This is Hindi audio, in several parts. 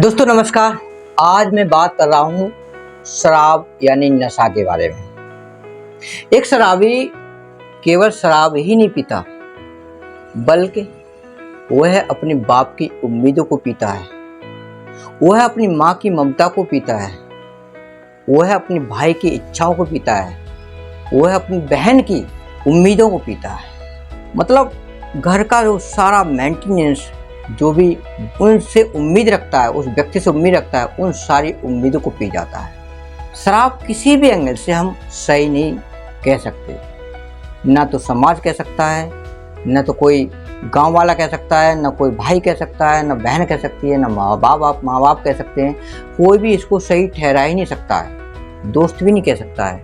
दोस्तों नमस्कार। आज मैं बात कर रहा हूँ शराब यानी नशा के बारे में। एक शराबी केवल शराब ही नहीं पीता, बल्कि वह अपने बाप की उम्मीदों को पीता है, वह अपनी माँ की ममता को पीता है, वह अपने भाई की इच्छाओं को पीता है, वह अपनी बहन की उम्मीदों को पीता है। मतलब घर का जो सारा मेंटेनेंस जो भी उनसे उम्मीद रखता है, उस व्यक्ति से उम्मीद रखता है, उन सारी उम्मीदों को पी जाता है। शराब किसी भी एंगल से हम सही नहीं कह सकते, ना तो समाज कह सकता है, ना तो कोई गांव वाला कह सकता है, ना कोई भाई कह सकता है, ना बहन कह सकती है, ना माँ बाप कह सकते हैं। कोई भी इसको सही ठहरा ही नहीं सकता है। दोस्त भी नहीं कह सकता है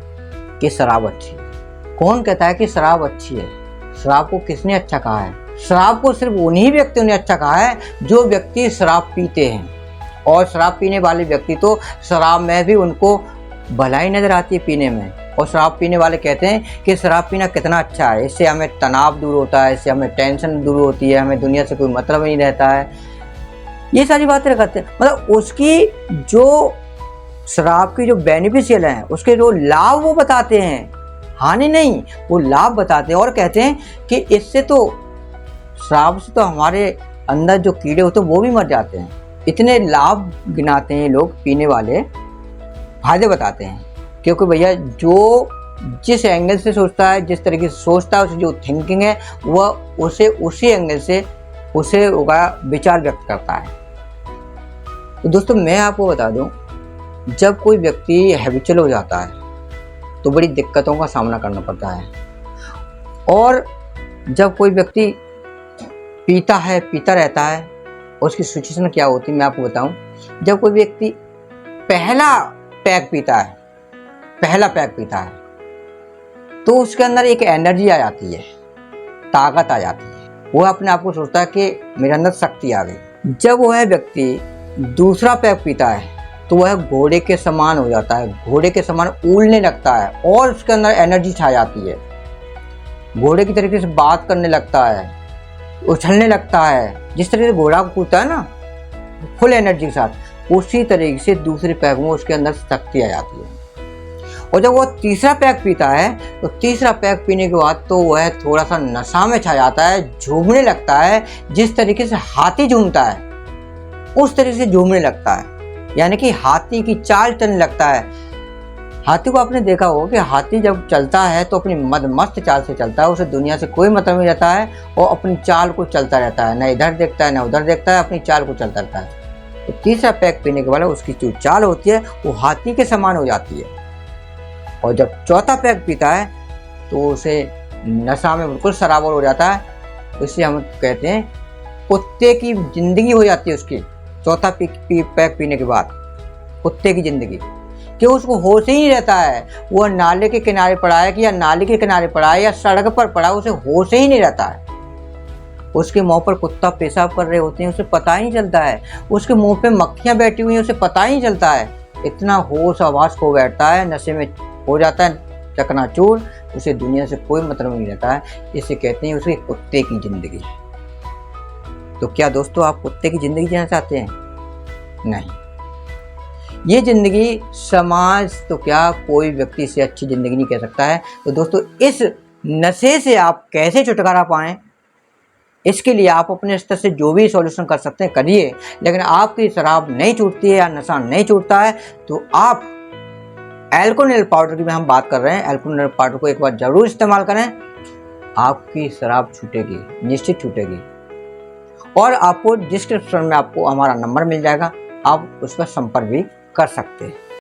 कि शराब अच्छी है। कौन कहता है कि शराब अच्छी है? शराब को किसने अच्छा कहा है? शराब को सिर्फ उन्हीं व्यक्तियों ने अच्छा कहा है जो व्यक्ति शराब पीते हैं। और शराब पीने वाले व्यक्ति तो शराब में भी उनको भलाई नजर आती है पीने में। और शराब पीने वाले कहते हैं कि शराब पीना कितना अच्छा है, इससे हमें तनाव दूर होता है, इससे हमें टेंशन दूर होती है, हमें दुनिया से कोई मतलब नहीं रहता है। ये सारी बातें करते हैं। मतलब उसकी जो शराब की जो बेनिफिशियल है, उसके जो लाभ वो बताते हैं, हानि नहीं, वो लाभ बताते हैं। और कहते हैं कि इससे तो शराब से तो हमारे अंदर जो कीड़े होते हैं वो भी मर जाते हैं। इतने लाभ गिनाते हैं लोग, पीने वाले फायदे बताते हैं। क्योंकि भैया जो जिस एंगल से सोचता है, जिस तरीके से सोचता है, उसकी जो थिंकिंग है वह उसे उसी एंगल से उसे विचार व्यक्त करता है। तो दोस्तों मैं आपको बता दूं, जब कोई व्यक्ति हैबिचुअल हो जाता है तो बड़ी दिक्कतों का सामना करना पड़ता है। और जब कोई व्यक्ति पीता रहता है, उसकी सिचुएशन क्या होती है मैं आपको बताऊं। जब कोई व्यक्ति पहला पैक पीता है तो उसके अंदर एक एनर्जी आ जाती है, ताकत आ जाती है। वो अपने आप को सोचता है कि मेरे अंदर शक्ति आ गई। जब वह व्यक्ति दूसरा पैक पीता है तो वह घोड़े के समान हो जाता है, घोड़े के समान उड़ने लगता है और उसके अंदर एनर्जी छा जाती है। घोड़े की तरीके से बात करने लगता है, उछलने लगता है। जिस तरीके से घोड़ा कूदता है ना फुल एनर्जी के साथ, उसी तरीके से दूसरे पैक में उसके अंदर शक्ति आ जाती है। और जब वो तीसरा पैक पीता है तो तीसरा पैक पीने के बाद तो वह थोड़ा सा नशा में छा जाता है, झूमने लगता है। जिस तरीके से हाथी झूमता है उस तरीके से झूमने लगता है, यानी कि हाथी की चाल चलने लगता है। हाथी को आपने देखा होगा कि हाथी जब चलता है तो अपनी मस्त चाल से चलता है, उसे दुनिया से कोई मतलब नहीं रहता है और अपनी चाल को चलता रहता है, ना इधर देखता है ना उधर देखता है, अपनी चाल को चलता रहता है। तो तीसरा पैक पीने के बाद उसकी जो चाल होती है वो हाथी के समान हो जाती है। और जब चौथा पैक पीता है तो उसे नशा में बिल्कुल सराबोर हो जाता है। इसे हम कहते हैं कुत्ते की जिंदगी हो जाती है उसकी। चौथा पैक पीने के बाद कुत्ते की जिंदगी, कि उसको होश ही नहीं रहता है। वह नाले के किनारे पड़ा है कि या नाले के किनारे पड़ा है या सड़क पर पड़ा है, उसे होश ही नहीं रहता है। उसके मुंह पर कुत्ता पेशाब कर रहे होते हैं, उसे पता ही नहीं चलता है। उसके मुंह पे मक्खियां बैठी हुई हैं, उसे पता ही नहीं चलता है। इतना होश आवाज खो बैठता है, नशे में हो जाता है चकनाचूर, उसे दुनिया से कोई मतलब नहीं रहता है। इसे कहते हैं उसके कुत्ते की जिंदगी। तो क्या दोस्तों आप कुत्ते की जिंदगी जीना चाहते हैं? नहीं। ये जिंदगी समाज तो क्या कोई व्यक्ति से अच्छी जिंदगी नहीं कह सकता है। तो दोस्तों इस नशे से आप कैसे छुटकारा पाएं, इसके लिए आप अपने स्तर से जो भी सॉल्यूशन कर सकते हैं करिए। लेकिन आपकी शराब नहीं छूटती है या नशा नहीं छूटता है तो आप एल्कोहल पाउडर की भी हम बात कर रहे हैं, एल्कोहल पाउडर को एक बार जरूर इस्तेमाल करें। आपकी शराब छूटेगी, निश्चित छूटेगी। और आपको डिस्क्रिप्शन में आपको हमारा नंबर मिल जाएगा, आप उस पर संपर्क भी कर सकते हैं।